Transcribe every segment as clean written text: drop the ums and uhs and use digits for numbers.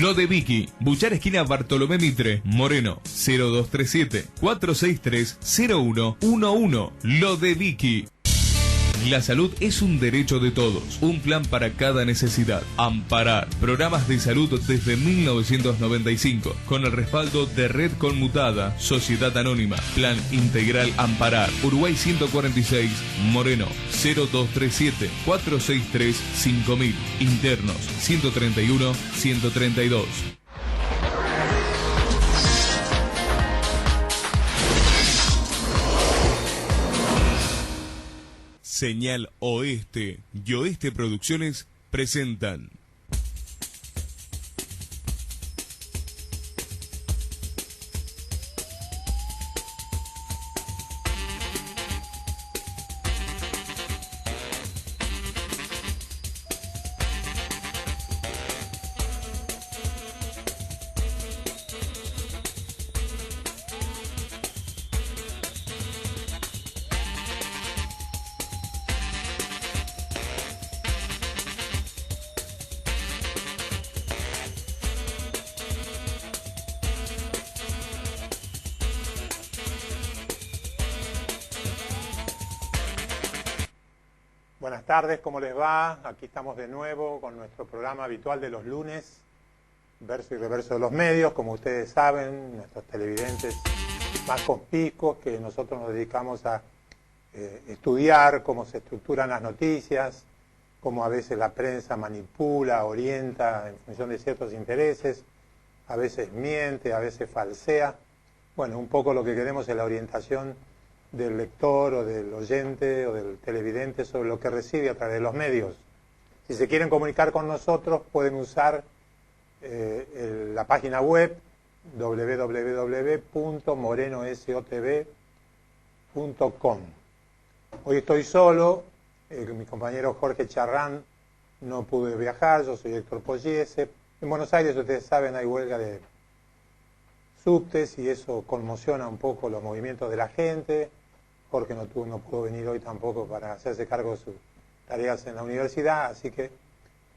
Lo de Vicky, Buchar esquina Bartolomé Mitre, Moreno, 0237-463-0111. Lo de Vicky. La salud es un derecho de todos, un plan para cada necesidad. Amparar, programas de salud desde 1995, con el respaldo de Red Conmutada, Sociedad Anónima, Plan Integral Amparar, Uruguay 146, Moreno, 0237-463-5000, internos 131-132. Señal Oeste y Oeste Producciones presentan Buenas tardes, ¿cómo les va? Aquí estamos de nuevo con nuestro programa habitual de los lunes, Verso y Reverso de los Medios. Como ustedes saben, nuestros televidentes más conspicuos, que nosotros nos dedicamos a estudiar cómo se estructuran las noticias, cómo a veces la prensa manipula, orienta en función de ciertos intereses, a veces miente, a veces falsea. Bueno, un poco lo que queremos es la orientación del lector o del oyente o del televidente sobre lo que recibe a través de los medios. Si se quieren comunicar con nosotros, pueden usar la página web www.morenosotv.com. Hoy estoy solo, mi compañero Jorge Charrán no pudo viajar, yo soy Héctor Pogiese. En Buenos Aires, ustedes saben, hay huelga de subtes y eso conmociona un poco los movimientos de la gente. Jorge no pudo venir hoy tampoco para hacerse cargo de sus tareas en la universidad, así que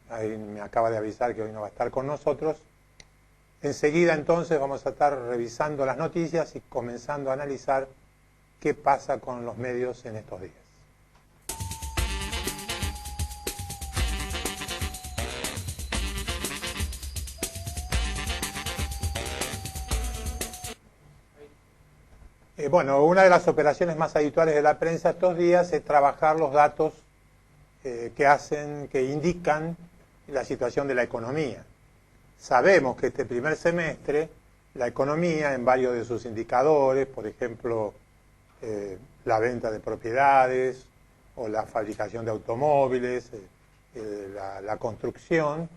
ahí me acaba de avisar que hoy no va a estar con nosotros. Enseguida entonces vamos a estar revisando las noticias y comenzando a analizar qué pasa con los medios en estos días. Bueno, una de las operaciones más habituales de la prensa estos días es trabajar los datos que indican la situación de la economía. Sabemos que este primer semestre la economía en varios de sus indicadores, por ejemplo, la venta de propiedades o la fabricación de automóviles, la construcción,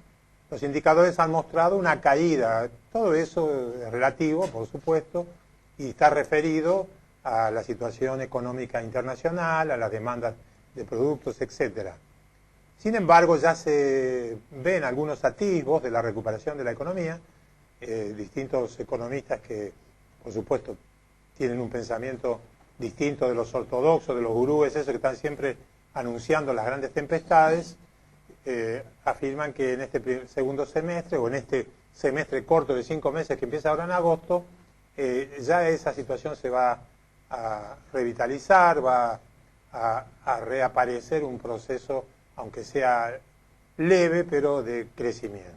los indicadores han mostrado una caída. Todo eso es relativo, por supuesto, y está referido a la situación económica internacional, a las demandas de productos, etc. Sin embargo, ya se ven algunos atisbos de la recuperación de la economía, distintos economistas que, por supuesto, tienen un pensamiento distinto de los ortodoxos, de los gurúes, esos que están siempre anunciando las grandes tempestades, afirman que en este segundo semestre, o en este semestre corto de 5 meses que empieza ahora en agosto, ya esa situación se va a revitalizar, va a reaparecer un proceso, aunque sea leve, pero de crecimiento.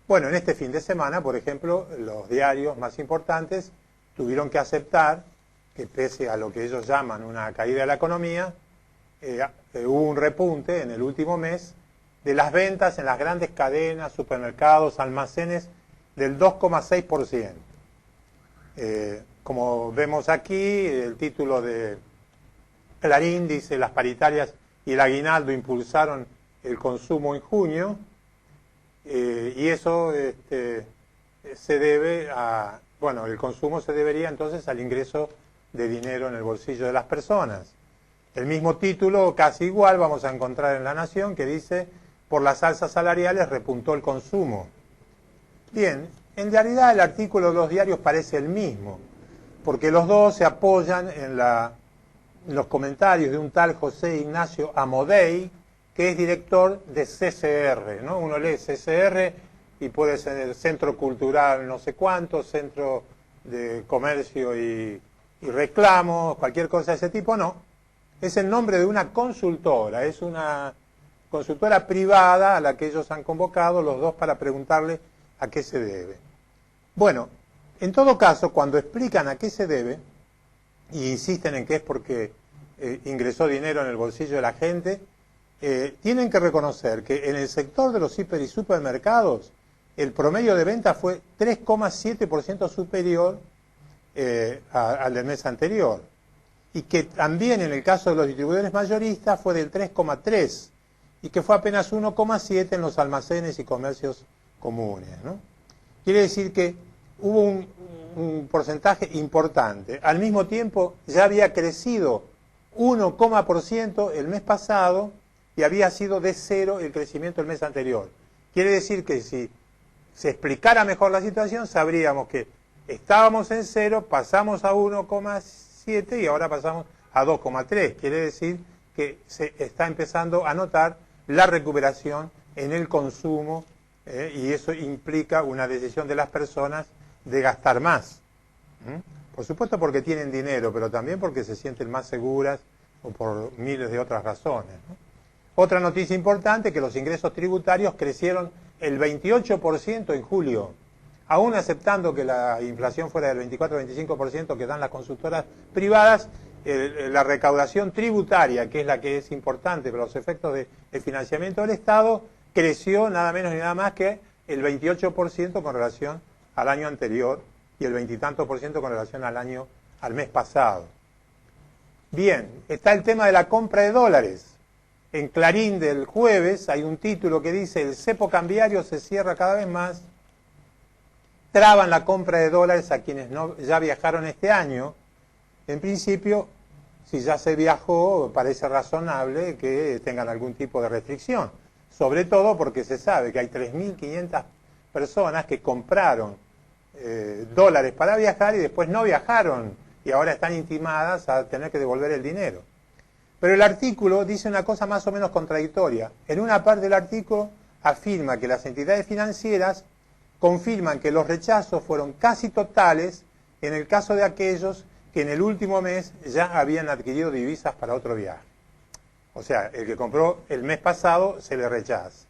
Bueno, en este fin de semana, por ejemplo, los diarios más importantes tuvieron que aceptar que pese a lo que ellos llaman una caída de la economía, hubo un repunte en el último mes de las ventas en las grandes cadenas, supermercados, almacenes, del 2,6%. Como vemos aquí, el título de Clarín dice: las paritarias y el aguinaldo impulsaron el consumo en junio, y eso se debe a, bueno, el consumo se debería entonces al ingreso de dinero en el bolsillo de las personas. El mismo título, casi igual, vamos a encontrar en La Nación, que dice: por las alzas salariales repuntó el consumo. Bien, en realidad el artículo de los diarios parece el mismo, porque los dos se apoyan en los comentarios de un tal José Ignacio Amodei, que es director de CCR, ¿no? Uno lee CCR y puede ser centro cultural no sé cuánto, centro de comercio y reclamos, cualquier cosa de ese tipo, no. Es el nombre de una consultora, es una consultora privada a la que ellos han convocado los dos para preguntarle a qué se debe. Bueno, en todo caso, cuando explican a qué se debe, y insisten en que es porque ingresó dinero en el bolsillo de la gente, tienen que reconocer que en el sector de los hiper y supermercados el promedio de venta fue 3,7% superior al del mes anterior, y que también en el caso de los distribuidores mayoristas fue del 3,3%, y que fue apenas 1,7% en los almacenes y comercios comunes, ¿no? Quiere decir que hubo un porcentaje importante. Al mismo tiempo ya había crecido 1% el mes pasado y había sido de 0 el crecimiento el mes anterior. Quiere decir que si se explicara mejor la situación, sabríamos que estábamos en 0, pasamos a 1,7 y ahora pasamos a 2,3. Quiere decir que se está empezando a notar la recuperación en el consumo, y eso implica una decisión de las personas de gastar más. Por supuesto porque tienen dinero, pero también porque se sienten más seguras o por miles de otras razones, ¿no? Otra noticia importante, que los ingresos tributarios crecieron el 28% en julio, aún aceptando que la inflación fuera del 24-25% que dan las consultoras privadas. La recaudación tributaria, que es la que es importante para los efectos de financiamiento del Estado, creció nada menos ni nada más que el 28% con relación al año anterior y el 20 y tanto por ciento con relación al mes pasado. Bien, está el tema de la compra de dólares. En Clarín del jueves hay un título que dice: el cepo cambiario se cierra cada vez más, traban la compra de dólares a quienes ya viajaron este año. En principio, si ya se viajó, parece razonable que tengan algún tipo de restricción, sobre todo porque se sabe que hay 3.500 personas que compraron dólares para viajar y después no viajaron y ahora están intimadas a tener que devolver el dinero. Pero el artículo dice una cosa más o menos contradictoria. En una parte del artículo afirma que las entidades financieras confirman que los rechazos fueron casi totales en el caso de aquellos que en el último mes ya habían adquirido divisas para otro viaje. O sea, el que compró el mes pasado se le rechaza.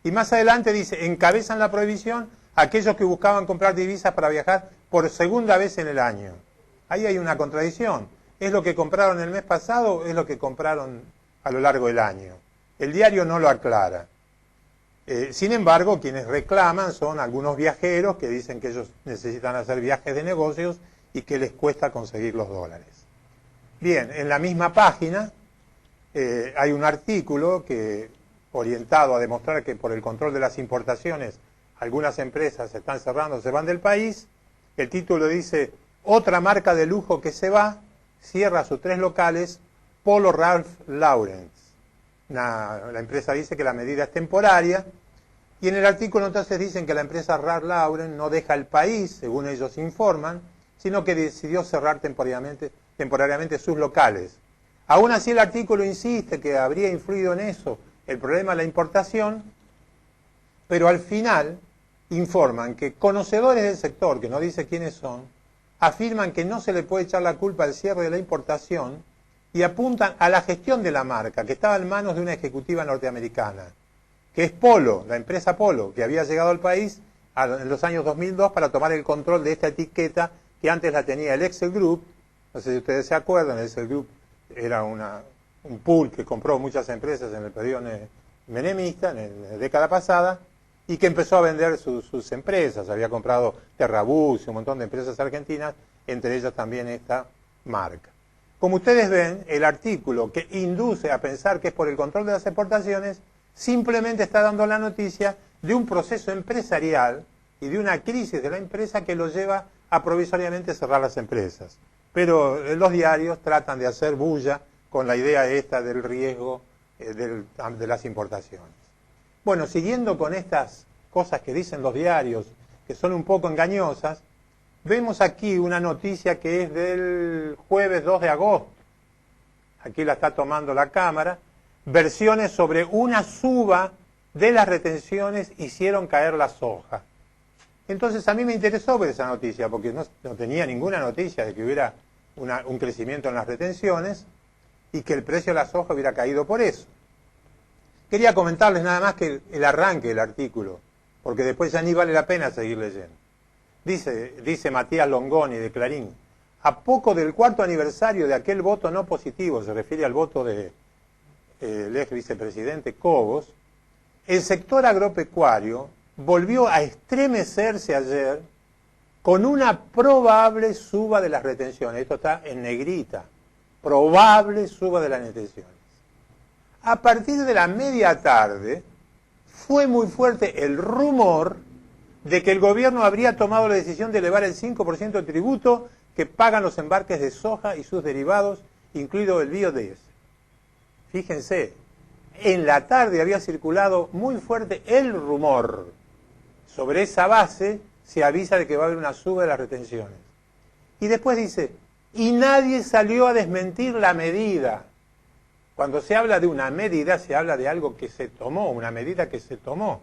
Y más adelante dice: encabezan la prohibición aquellos que buscaban comprar divisas para viajar por segunda vez en el año. Ahí hay una contradicción. ¿Es lo que compraron el mes pasado o es lo que compraron a lo largo del año? El diario no lo aclara. Sin embargo, quienes reclaman son algunos viajeros que dicen que ellos necesitan hacer viajes de negocios y que les cuesta conseguir los dólares. Bien, en la misma página hay un artículo que, orientado a demostrar que por el control de las importaciones algunas empresas se están cerrando, se van del país. El título dice: otra marca de lujo que se va, cierra sus 3 locales, Polo Ralph Lauren. La empresa dice que la medida es temporaria, y en el artículo entonces dicen que la empresa Ralph Lauren no deja el país, según ellos informan, sino que decidió cerrar temporariamente sus locales. Aún así el artículo insiste que habría influido en eso el problema de la importación, pero al final informan que conocedores del sector, que no dice quiénes son, afirman que no se le puede echar la culpa al cierre de la importación y apuntan a la gestión de la marca, que estaba en manos de una ejecutiva norteamericana, que es Polo, la empresa Polo, que había llegado al país en los años 2002 para tomar el control de esta etiqueta que antes la tenía el Excel Group. No sé si ustedes se acuerdan, el Excel Group era un pool que compró muchas empresas en el periodo menemista, en la década pasada, y que empezó a vender sus empresas. Había comprado Terrabus y un montón de empresas argentinas, entre ellas también esta marca. Como ustedes ven, el artículo que induce a pensar que es por el control de las exportaciones, simplemente está dando la noticia de un proceso empresarial y de una crisis de la empresa que lo lleva a provisoriamente cerrar las empresas. Pero los diarios tratan de hacer bulla con la idea esta del riesgo de las importaciones. Bueno, siguiendo con estas cosas que dicen los diarios, que son un poco engañosas, vemos aquí una noticia que es del jueves 2 de agosto. Aquí la está tomando la cámara. Versiones sobre una suba de las retenciones hicieron caer la soja. Entonces a mí me interesó ver esa noticia, porque no tenía ninguna noticia de que hubiera un crecimiento en las retenciones y que el precio de la soja hubiera caído por eso. Quería comentarles nada más que el arranque del artículo, porque después ya ni vale la pena seguir leyendo. Dice Matías Longoni de Clarín: a poco del 4º aniversario de aquel voto no positivo, se refiere al voto del ex vicepresidente Cobos, el sector agropecuario volvió a estremecerse ayer con una probable suba de las retenciones. Esto está en negrita. Probable suba de las retenciones. A partir de la media tarde fue muy fuerte el rumor de que el gobierno habría tomado la decisión de elevar el 5% de tributo que pagan los embarques de soja y sus derivados, incluido el biodiesel. Fíjense, en la tarde había circulado muy fuerte el rumor. Sobre esa base se avisa de que va a haber una suba de las retenciones. Y después dice, y nadie salió a desmentir la medida. Cuando se habla de una medida, se habla de algo que se tomó, una medida que se tomó.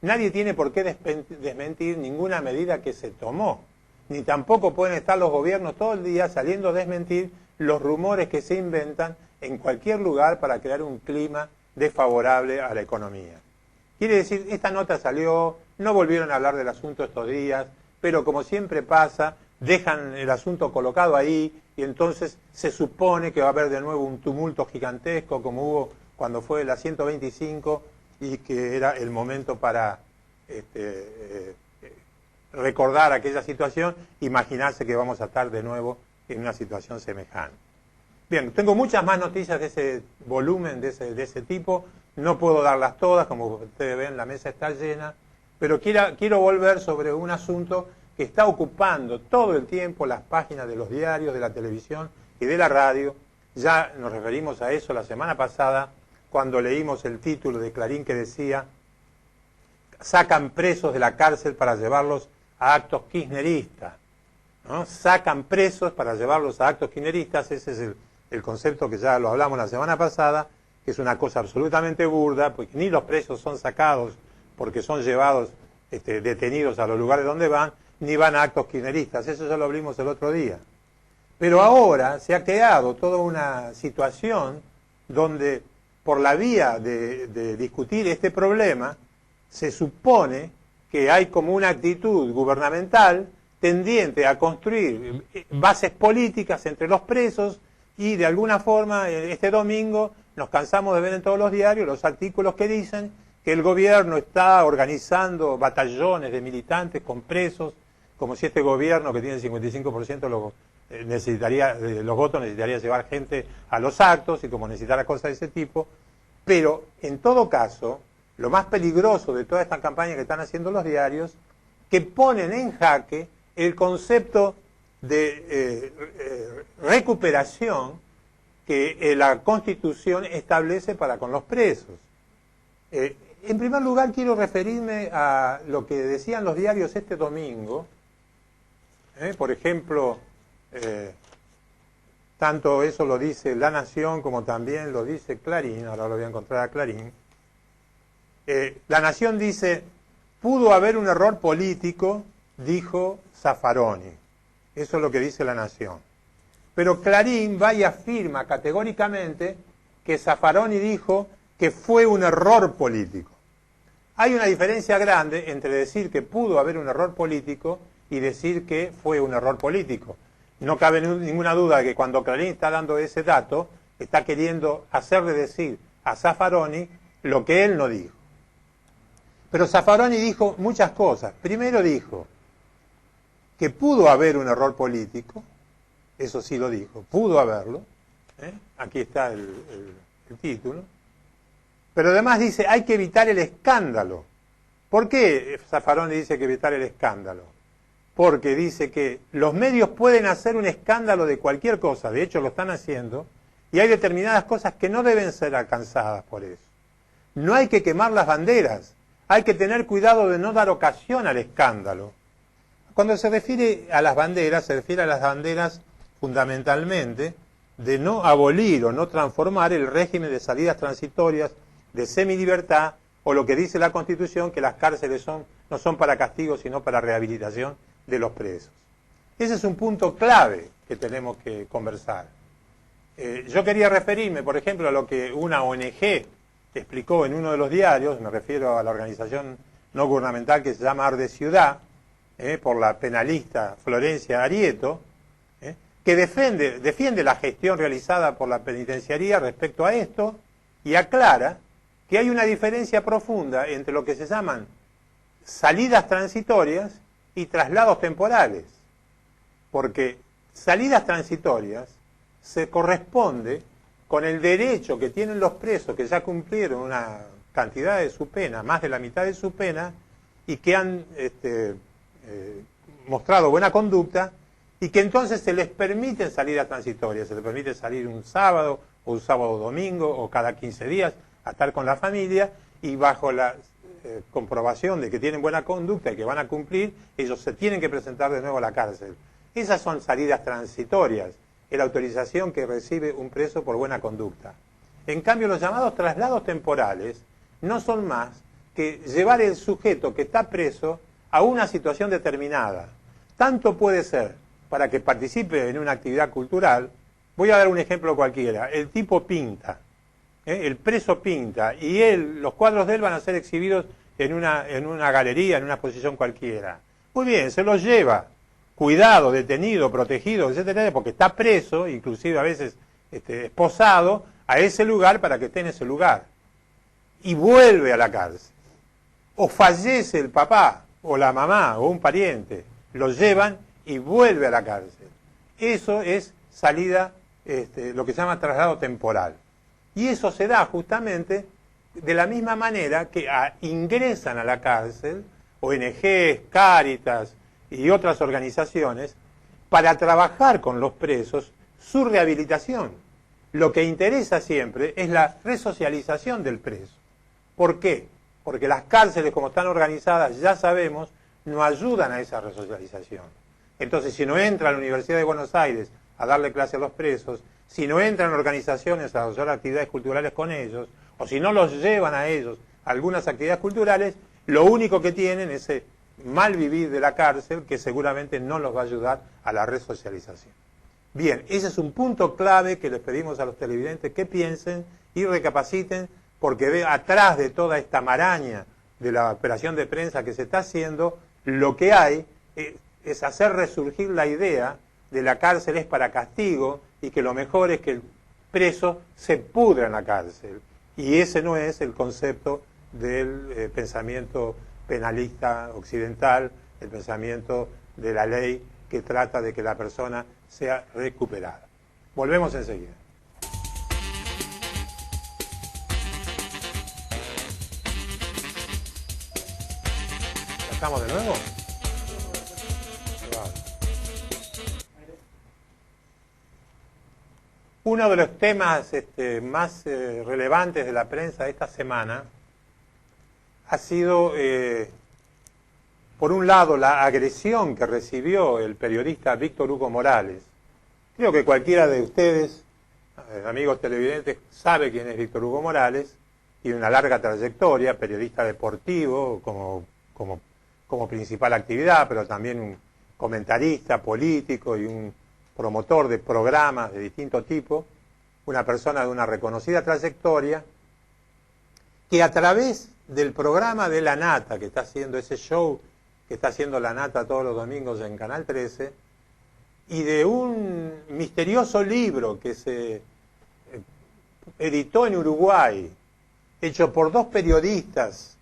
Nadie tiene por qué desmentir ninguna medida que se tomó. Ni tampoco pueden estar los gobiernos todo el día saliendo a desmentir los rumores que se inventan en cualquier lugar para crear un clima desfavorable a la economía. Quiere decir, esta nota salió, no volvieron a hablar del asunto estos días, pero como siempre pasa, dejan el asunto colocado ahí y entonces se supone que va a haber de nuevo un tumulto gigantesco como hubo cuando fue la 125 y que era el momento para recordar aquella situación, imaginarse que vamos a estar de nuevo en una situación semejante. Bien, tengo muchas más noticias de ese volumen, de ese tipo. No puedo darlas todas, como ustedes ven, la mesa está llena, pero quiero volver sobre un asunto que está ocupando todo el tiempo las páginas de los diarios, de la televisión y de la radio. Ya nos referimos a eso la semana pasada, cuando leímos el título de Clarín que decía: sacan presos de la cárcel para llevarlos a actos kirchneristas, ¿no? Sacan presos para llevarlos a actos kirchneristas. Ese es el concepto que ya lo hablamos la semana pasada, que es una cosa absolutamente burda, porque ni los presos son sacados porque son llevados detenidos a los lugares donde van, ni van a actos kirchneristas. Eso ya lo hablamos el otro día. Pero ahora se ha creado toda una situación donde, por la vía de discutir este problema, se supone que hay como una actitud gubernamental tendiente a construir bases políticas entre los presos y de alguna forma este domingo nos cansamos de ver en todos los diarios los artículos que dicen que el gobierno está organizando batallones de militantes con presos, como si este gobierno que tiene el 55% los votos necesitaría llevar gente a los actos y como necesitara cosas de ese tipo. Pero en todo caso, lo más peligroso de toda esta campaña que están haciendo los diarios, que ponen en jaque el concepto de recuperación que la Constitución establece para con los presos. En primer lugar, quiero referirme a lo que decían los diarios este domingo. Por ejemplo, tanto eso lo dice La Nación como también lo dice Clarín. Ahora lo voy a encontrar a Clarín. La Nación dice: pudo haber un error político, dijo Zaffaroni. Eso es lo que dice La Nación. Pero Clarín va y afirma categóricamente que Zaffaroni dijo que fue un error político. Hay una diferencia grande entre decir que pudo haber un error político y decir que fue un error político. No cabe ninguna duda de que cuando Clarín está dando ese dato, está queriendo hacerle decir a Zaffaroni lo que él no dijo. Pero Zaffaroni dijo muchas cosas. Primero dijo que pudo haber un error político, eso sí lo dijo, pudo haberlo, aquí está el título, pero además dice hay que evitar el escándalo. ¿Por qué Zaffaroni dice que evitar el escándalo? Porque dice que los medios pueden hacer un escándalo de cualquier cosa, de hecho lo están haciendo, y hay determinadas cosas que no deben ser alcanzadas por eso. No hay que quemar las banderas, hay que tener cuidado de no dar ocasión al escándalo. Cuando se refiere a las banderas, se refiere a las banderas fundamentalmente de no abolir o no transformar el régimen de salidas transitorias de semilibertad o lo que dice la Constitución, que las cárceles no son para castigo, sino para rehabilitación de los presos. Ese es un punto clave que tenemos que conversar. Yo quería referirme, por ejemplo, a lo que una ONG explicó en uno de los diarios, me refiero a la organización no gubernamental que se llama Arde Ciudad, por la penalista Florencia Arieto, que defiende la gestión realizada por la penitenciaría respecto a esto y aclara que hay una diferencia profunda entre lo que se llaman salidas transitorias y traslados temporales, porque salidas transitorias se corresponde con el derecho que tienen los presos que ya cumplieron una cantidad de su pena, más de la mitad de su pena, y que han mostrado buena conducta, y que entonces se les permiten salidas transitorias, se les permite salir un sábado, o un sábado domingo, o cada 15 días, a estar con la familia, y bajo la comprobación de que tienen buena conducta y que van a cumplir, ellos se tienen que presentar de nuevo a la cárcel. Esas son salidas transitorias, es la autorización que recibe un preso por buena conducta. En cambio, los llamados traslados temporales no son más que llevar el sujeto que está preso a una situación determinada. Tanto puede ser para que participe en una actividad cultural. Voy a dar un ejemplo cualquiera. El tipo pinta, el preso pinta, y los cuadros de él van a ser exhibidos en una galería, en una exposición cualquiera. Muy bien, se los lleva, cuidado, detenido, protegido, etcétera, porque está preso, inclusive a veces esposado, a ese lugar para que esté en ese lugar. Y vuelve a la cárcel. O fallece el papá, o la mamá, o un pariente, lo llevan y vuelve a la cárcel. Eso es salida, lo que se llama traslado temporal. Y eso se da justamente de la misma manera que ingresan a la cárcel ONGs, Cáritas y otras organizaciones para trabajar con los presos su rehabilitación. Lo que interesa siempre es la resocialización del preso. ¿Por qué? Porque las cárceles, como están organizadas, ya sabemos, no ayudan a esa resocialización. Entonces, si no entra a la Universidad de Buenos Aires a darle clase a los presos, si no entran organizaciones a hacer actividades culturales con ellos, o si no los llevan a ellos a algunas actividades culturales, lo único que tienen es ese mal vivir de la cárcel que seguramente no los va a ayudar a la resocialización. Bien, ese es un punto clave que les pedimos a los televidentes que piensen y recapaciten, porque atrás de toda esta maraña de la operación de prensa que se está haciendo, lo que hay es hacer resurgir la idea de la cárcel es para castigo y que lo mejor es que el preso se pudra en la cárcel. Y ese no es el concepto del pensamiento penalista occidental, el pensamiento de la ley que trata de que la persona sea recuperada. Volvemos enseguida. ¿Estamos de nuevo? Uno de los temas más relevantes de la prensa de esta semana ha sido, por un lado, la agresión que recibió el periodista Víctor Hugo Morales. Creo que cualquiera de ustedes, amigos televidentes, sabe quién es Víctor Hugo Morales. Tiene una larga trayectoria, periodista deportivo como principal actividad, pero también un comentarista político y un promotor de programas de distinto tipo, una persona de una reconocida trayectoria, que a través del programa de La Nata, que está haciendo ese show que está haciendo La Nata todos los domingos en Canal 13, y de un misterioso libro que se editó en Uruguay, hecho por dos periodistas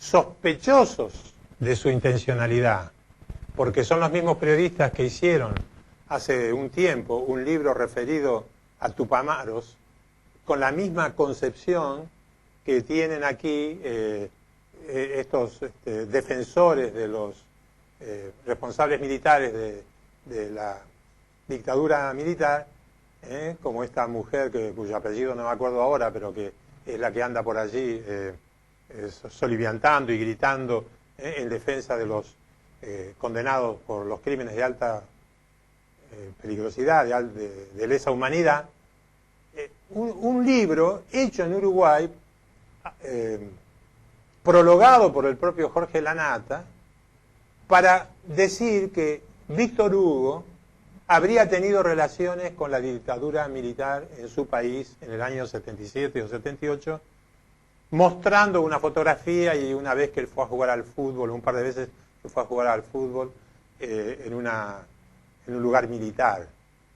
sospechosos de su intencionalidad, porque son los mismos periodistas que hicieron hace un tiempo un libro referido a Tupamaros, con la misma concepción que tienen aquí estos defensores de los responsables militares de la dictadura militar, como esta mujer cuyo apellido no me acuerdo ahora, pero que es la que anda por allí soliviantando y gritando en defensa de los condenados por los crímenes de alta peligrosidad, de lesa humanidad. Un libro hecho en Uruguay prologado por el propio Jorge Lanata, para decir que Víctor Hugo habría tenido relaciones con la dictadura militar en su país en el año 77 o 78, mostrando una fotografía y una vez que él fue a jugar al fútbol, un par de veces que fue a jugar al fútbol en un lugar militar,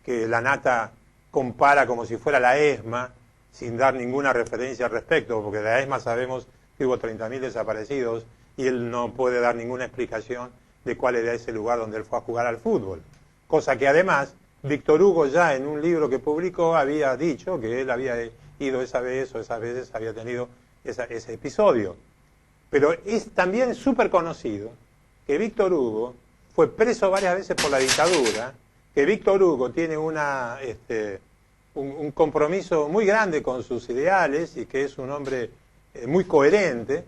que Lanata compara como si fuera la ESMA, sin dar ninguna referencia al respecto, porque de la ESMA sabemos que hubo 30.000 desaparecidos y él no puede dar ninguna explicación de cuál era ese lugar donde él fue a jugar al fútbol. Cosa que además Víctor Hugo ya en un libro que publicó había dicho que él había ido esa vez o esas veces había tenido ese episodio. Pero es también súper conocido que Víctor Hugo fue preso varias veces por la dictadura, que Víctor Hugo tiene un compromiso muy grande con sus ideales y que es un hombre muy coherente,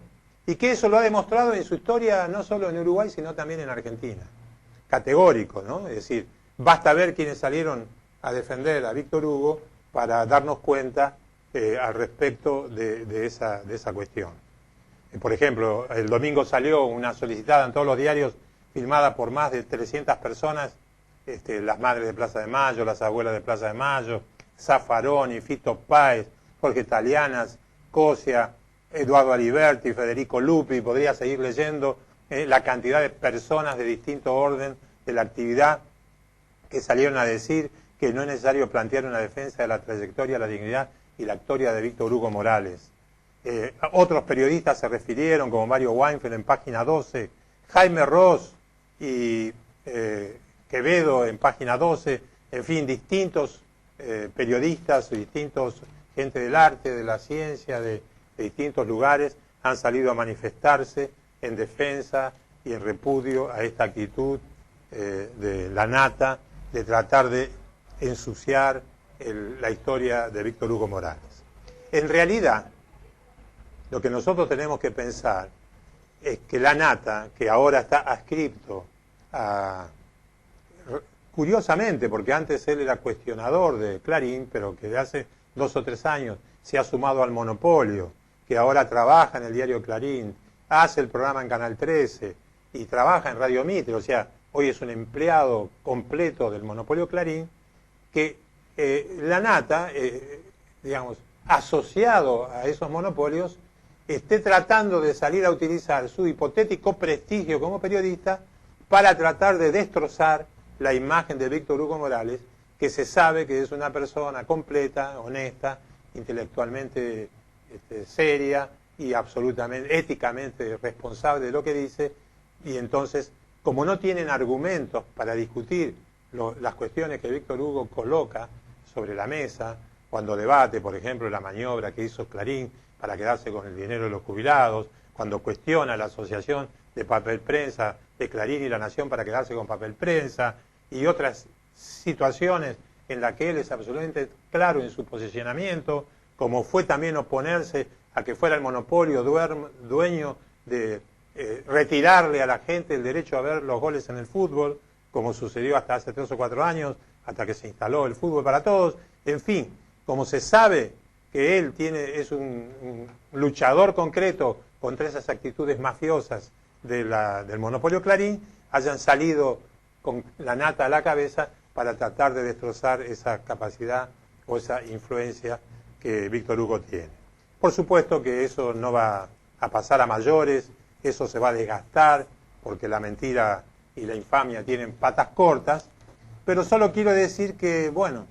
y que eso lo ha demostrado en su historia no solo en Uruguay, sino también en Argentina. Categórico, ¿no? Es decir, basta ver quiénes salieron a defender a Víctor Hugo para darnos cuenta al respecto de esa cuestión. Por ejemplo, el domingo salió una solicitada en todos los diarios, firmada por más de 300 personas, las madres de Plaza de Mayo, las abuelas de Plaza de Mayo, Zaffaroni, Fito Páez, Jorge Talianas, Cosia, Eduardo Aliberti, Federico Lupi, podría seguir leyendo la cantidad de personas de distinto orden de la actividad que salieron a decir que no es necesario plantear una defensa de la trayectoria, la dignidad y la historia de Víctor Hugo Morales. Otros periodistas se refirieron, como Mario Weinfeld en página 12, Jaime Ross y Quevedo en página 12, en fin, distintos periodistas, distintos gente del arte, de la ciencia, de distintos lugares han salido a manifestarse en defensa y en repudio a esta actitud de Lanata de tratar de ensuciar la historia de Víctor Hugo Morales. En realidad, lo que nosotros tenemos que pensar es que Lanata, que ahora está adscripto curiosamente, porque antes él era cuestionador de Clarín, pero que de hace 2 o 3 años se ha sumado al monopolio, que ahora trabaja en el diario Clarín, hace el programa en Canal 13 y trabaja en Radio Mitre, o sea, hoy es un empleado completo del monopolio Clarín, que Lanata, digamos, asociado a esos monopolios, esté tratando de salir a utilizar su hipotético prestigio como periodista para tratar de destrozar la imagen de Víctor Hugo Morales, que se sabe que es una persona completa, honesta, intelectualmente seria y absolutamente, éticamente responsable de lo que dice, y entonces, como no tienen argumentos para discutir las cuestiones que Víctor Hugo coloca sobre la mesa, cuando debate, por ejemplo, la maniobra que hizo Clarín para quedarse con el dinero de los jubilados, cuando cuestiona la asociación de papel prensa de Clarín y La Nación para quedarse con papel prensa, y otras situaciones en las que él es absolutamente claro en su posicionamiento, como fue también oponerse a que fuera el monopolio dueño de retirarle a la gente el derecho a ver los goles en el fútbol, como sucedió hasta hace 3 o 4 años, hasta que se instaló el fútbol para todos. En fin, como se sabe que él es un luchador concreto contra esas actitudes mafiosas del monopolio Clarín, hayan salido con Lanata a la cabeza para tratar de destrozar esa capacidad o esa influencia que Víctor Hugo tiene. Por supuesto que eso no va a pasar a mayores, eso se va a desgastar, porque la mentira y la infamia tienen patas cortas, pero solo quiero decir que, bueno,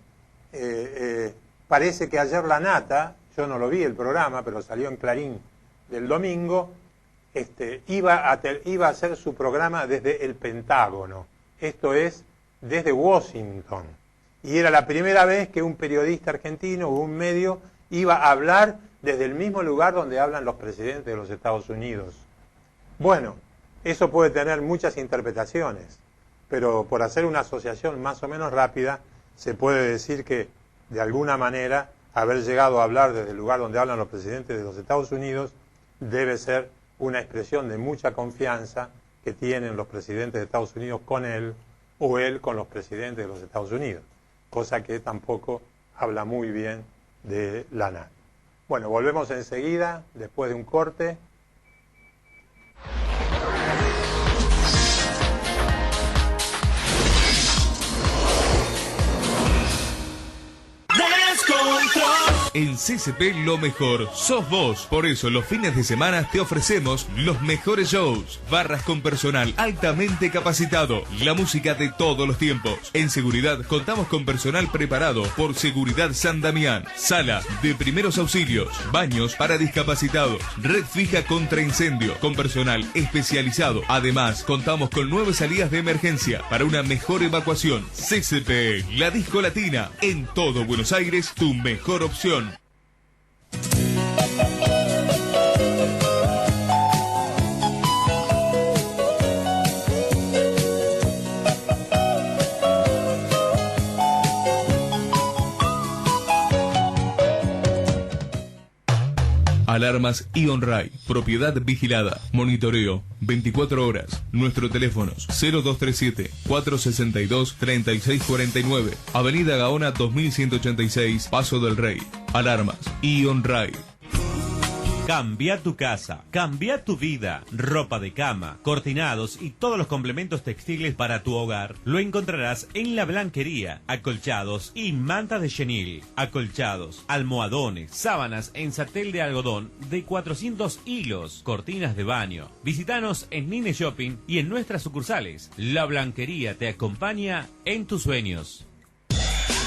parece que ayer Lanata, yo no lo vi el programa, pero salió en Clarín del domingo, iba a hacer su programa desde el Pentágono, esto es, desde Washington. Y era la primera vez que un periodista argentino o un medio iba a hablar desde el mismo lugar donde hablan los presidentes de los Estados Unidos. Bueno, eso puede tener muchas interpretaciones, pero por hacer una asociación más o menos rápida, se puede decir que, de alguna manera, haber llegado a hablar desde el lugar donde hablan los presidentes de los Estados Unidos debe ser una expresión de mucha confianza que tienen los presidentes de Estados Unidos con él o él con los presidentes de los Estados Unidos, cosa que tampoco habla muy bien de Lanata. Bueno, volvemos enseguida, después de un corte. En CCP lo mejor sos vos. Por eso los fines de semana te ofrecemos los mejores shows. Barras con personal altamente capacitado. La música de todos los tiempos. En seguridad contamos con personal preparado por Seguridad San Damián. Sala de primeros auxilios. Baños para discapacitados. Red fija contra incendio con personal especializado. Además, contamos con 9 salidas de emergencia para una mejor evacuación. CCP, la disco latina. En todo Buenos Aires, tu mejor opción. Alarmas Ionray, propiedad vigilada, monitoreo, 24 horas. Nuestro teléfono 0237-462-3649, Avenida Gaona 2186, Paso del Rey. Alarmas Ionray. Cambia tu casa, cambia tu vida. Ropa de cama, cortinados y todos los complementos textiles para tu hogar lo encontrarás en La Blanquería. Acolchados y mantas de chenil. Acolchados, almohadones, sábanas en satel de algodón de 400 hilos. Cortinas de baño. Visítanos en Nine Shopping y en nuestras sucursales. La Blanquería te acompaña en tus sueños.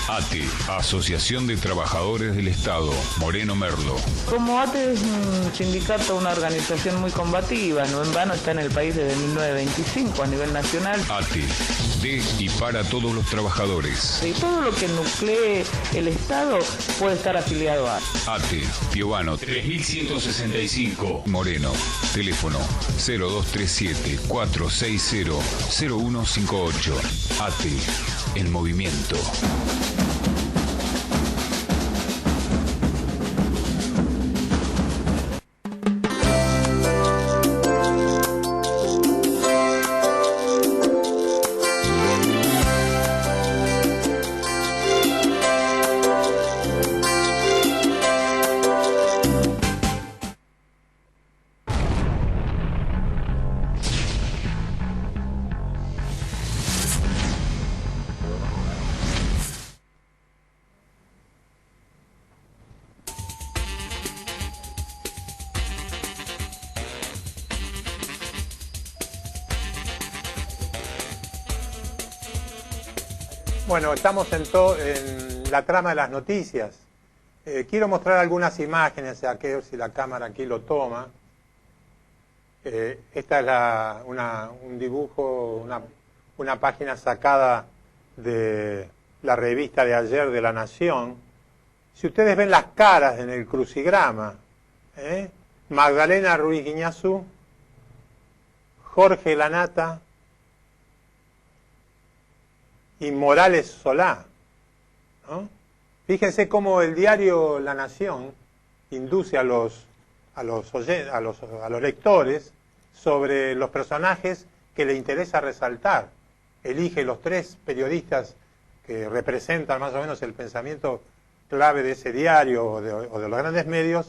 ATE, Asociación de Trabajadores del Estado, Moreno Merlo. Como ATE es un sindicato, una organización muy combativa, no en vano está en el país desde 1925 a nivel nacional. ATE, de y para todos los trabajadores. Y todo lo que nuclee el Estado puede estar afiliado a ATE, Piovano 3165, Moreno. Teléfono 0237-460-0158. ATE, el movimiento. Bueno, estamos en la trama de las noticias. Quiero mostrar algunas imágenes, a ver si la cámara aquí lo toma. Esta es un dibujo, una página sacada de la revista de ayer de La Nación. Si ustedes ven las caras en el crucigrama, Magdalena Ruiz Guiñazú, Jorge Lanata y Morales Solá, ¿no? Fíjense cómo el diario La Nación induce a los lectores sobre los personajes que le interesa resaltar. Elige los 3 periodistas que representan más o menos el pensamiento clave de ese diario o de los grandes medios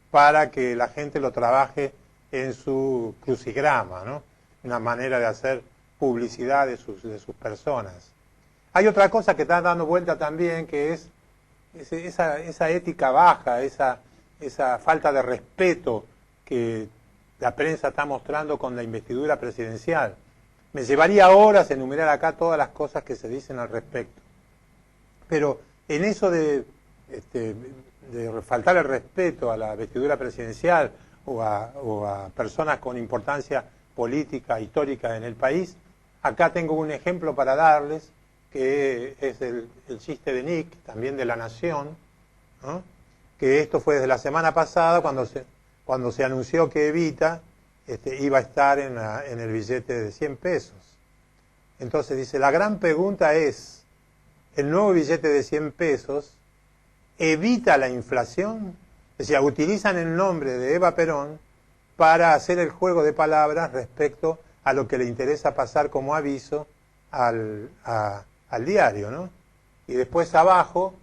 para que la gente lo trabaje en su crucigrama, ¿no? Una manera de hacer publicidad de sus personas. Hay otra cosa que está dando vuelta también, que es esa ética baja, esa falta de respeto que la prensa está mostrando con la investidura presidencial. Me llevaría horas enumerar acá todas las cosas que se dicen al respecto. Pero en eso de faltar el respeto a la investidura presidencial o a personas con importancia política, histórica en el país, acá tengo un ejemplo para darles, que es el chiste de Nick, también de La Nación, ¿no? Que esto fue desde la semana pasada cuando se anunció que Evita iba a estar en el billete de 100 pesos. Entonces dice, la gran pregunta es, ¿el nuevo billete de 100 pesos evita la inflación? Es decir, utilizan el nombre de Eva Perón para hacer el juego de palabras respecto a lo que le interesa pasar como aviso al diario, ¿no? Y después abajo,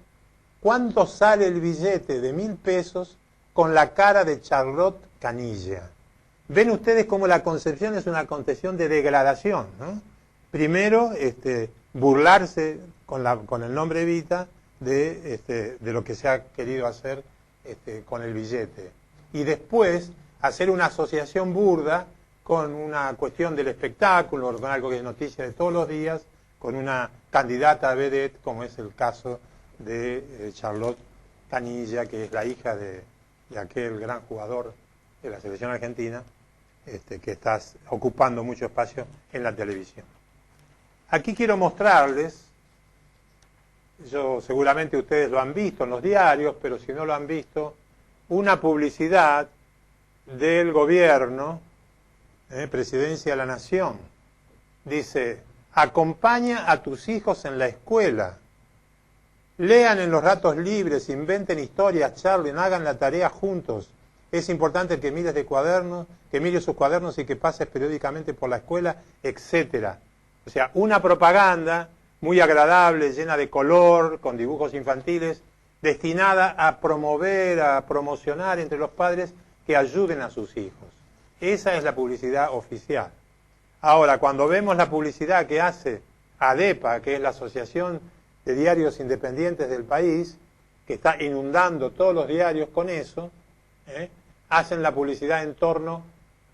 ¿cuánto sale el billete de 1000 pesos con la cara de Charlotte Canilla? Ven ustedes cómo la concepción es una concepción de degradación, ¿no? Primero, burlarse con el nombre Evita, de lo que se ha querido hacer con el billete. Y después hacer una asociación burda con una cuestión del espectáculo, con algo que es noticia de todos los días, con una candidata a vedette, como es el caso de Charlotte Canilla, que es la hija de aquel gran jugador de la selección argentina, que está ocupando mucho espacio en la televisión. Aquí quiero mostrarles, seguramente ustedes lo han visto en los diarios, pero si no lo han visto, una publicidad del gobierno, Presidencia de la Nación. Dice: acompaña a tus hijos en la escuela, lean en los ratos libres, inventen historias, charlen, hagan la tarea juntos. Es importante que mires sus cuadernos y que pases periódicamente por la escuela, etcétera. O sea, una propaganda muy agradable, llena de color, con dibujos infantiles, destinada a promover, a promocionar entre los padres que ayuden a sus hijos. Esa es la publicidad oficial. Ahora, cuando vemos la publicidad que hace ADEPA, que es la Asociación de Diarios Independientes del país, que está inundando todos los diarios con eso, hacen la publicidad en torno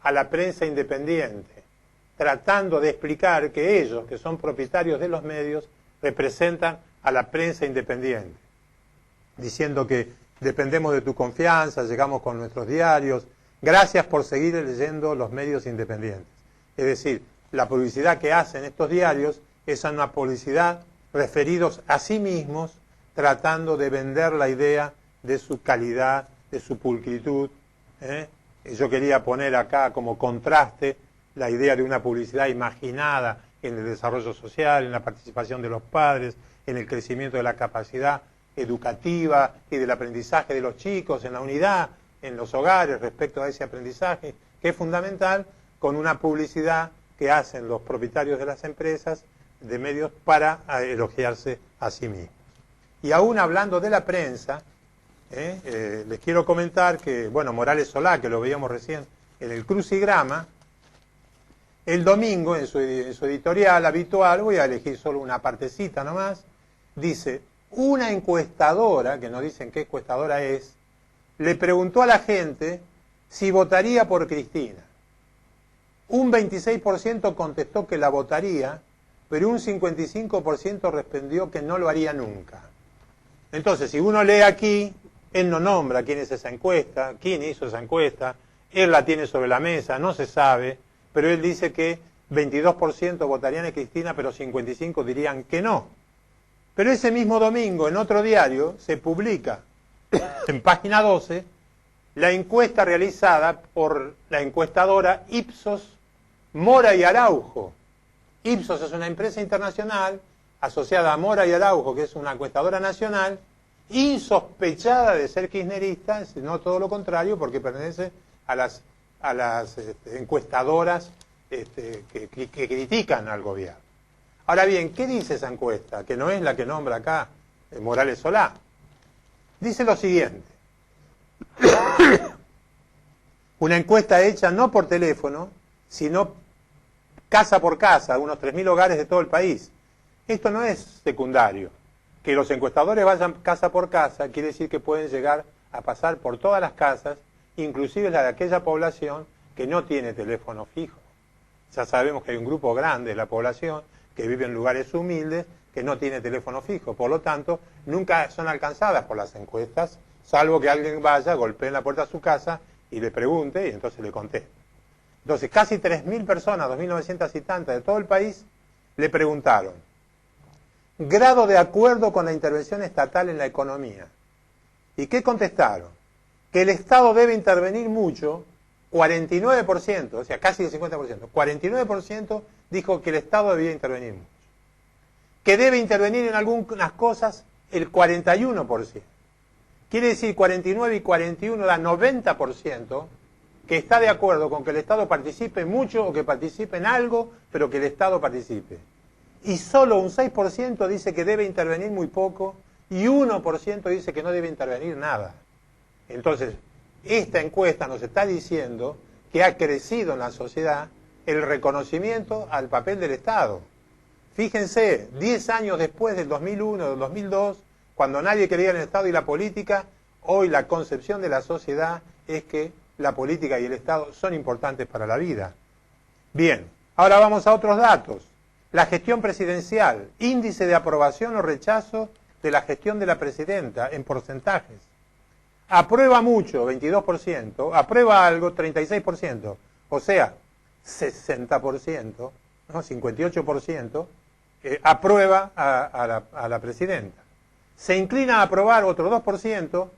a la prensa independiente, tratando de explicar que ellos, que son propietarios de los medios, representan a la prensa independiente, diciendo que dependemos de tu confianza, llegamos con nuestros diarios, gracias por seguir leyendo los medios independientes. Es decir, la publicidad que hacen estos diarios es una publicidad referidos a sí mismos, tratando de vender la idea de su calidad, de su pulcritud. Yo quería poner acá como contraste la idea de una publicidad imaginada en el desarrollo social, en la participación de los padres, en el crecimiento de la capacidad educativa y del aprendizaje de los chicos, en la unidad, en los hogares respecto a ese aprendizaje, que es fundamental, con una publicidad que hacen los propietarios de las empresas de medios para elogiarse a sí mismos. Y aún hablando de la prensa, les quiero comentar que, bueno, Morales Solá, que lo veíamos recién en el crucigrama, el domingo en su editorial habitual, voy a elegir solo una partecita nomás, dice: una encuestadora, que nos dicen qué encuestadora es, le preguntó a la gente si votaría por Cristina. Un 26% contestó que la votaría, pero un 55% respondió que no lo haría nunca. Entonces, si uno lee aquí, él no nombra quién es esa encuesta, quién hizo esa encuesta, él la tiene sobre la mesa, no se sabe, pero él dice que 22% votarían a Cristina, pero 55% dirían que no. Pero ese mismo domingo, en otro diario, se publica en página 12 la encuesta realizada por la encuestadora Ipsos Mora y Araujo. Ipsos es una empresa internacional asociada a Mora y Araujo, que es una encuestadora nacional, insospechada de ser kirchnerista, no todo lo contrario, porque pertenece a las encuestadoras que critican al gobierno. Ahora bien, ¿qué dice esa encuesta? Que no es la que nombra acá Morales Solá. Dice lo siguiente: una encuesta hecha no por teléfono, sino casa por casa, unos 3.000 hogares de todo el país. Esto no es secundario. Que los encuestadores vayan casa por casa quiere decir que pueden llegar a pasar por todas las casas, inclusive la de aquella población que no tiene teléfono fijo. Ya sabemos que hay un grupo grande de la población que vive en lugares humildes que no tiene teléfono fijo. Por lo tanto, nunca son alcanzadas por las encuestas, salvo que alguien vaya, golpee en la puerta de su casa y le pregunte y entonces le conteste. Entonces, casi 3.000 personas, 2.900 y tantas de todo el país, le preguntaron grado de acuerdo con la intervención estatal en la economía. ¿Y qué contestaron? Que el Estado debe intervenir mucho, 49%, o sea, casi el 50%. 49% dijo que el Estado debía intervenir mucho. Que debe intervenir en algunas cosas el 41%. Quiere decir 49 y 41 da 90%, que está de acuerdo con que el Estado participe mucho o que participe en algo, pero que el Estado participe. Y solo un 6% dice que debe intervenir muy poco y 1% dice que no debe intervenir nada. Entonces, esta encuesta nos está diciendo que ha crecido en la sociedad el reconocimiento al papel del Estado. Fíjense, 10 años después del 2001, del 2002, Cuando nadie creía en el Estado y la política, hoy la concepción de la sociedad es que la política y el Estado son importantes para la vida. Bien, ahora vamos a otros datos. La gestión presidencial, índice de aprobación o rechazo de la gestión de la presidenta en porcentajes. Aprueba mucho, 22%, aprueba algo, 36%, o sea, 60%, ¿no? 58%, aprueba a la presidenta. Se inclina a aprobar otro 2%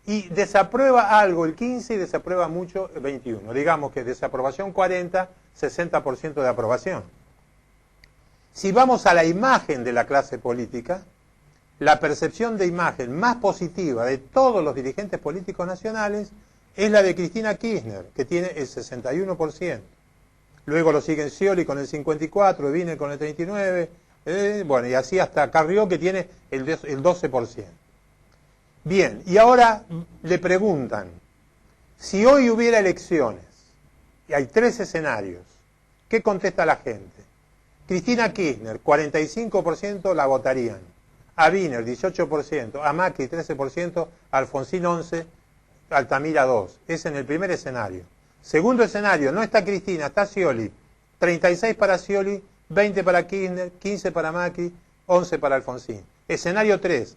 y desaprueba algo el 15% y desaprueba mucho el 21%. Digamos que desaprobación 40%, 60% de aprobación. Si vamos a la imagen de la clase política, la percepción de imagen más positiva de todos los dirigentes políticos nacionales es la de Cristina Kirchner, que tiene el 61%. Luego lo siguen Scioli con el 54%, Wiener con el 39%, bueno, y así hasta Carrió, que tiene el 12%. Bien, y ahora le preguntan, si hoy hubiera elecciones, y hay 3 escenarios, ¿qué contesta la gente? Cristina Kirchner, 45% la votarían, a Wiener 18%, a Macri 13%, a Alfonsín 11%, Altamira 2%. Es en el primer escenario. Segundo escenario, no está Cristina, está Scioli. 36 para Scioli, 20 para Kirchner, 15 para Macri, 11 para Alfonsín. Escenario 3,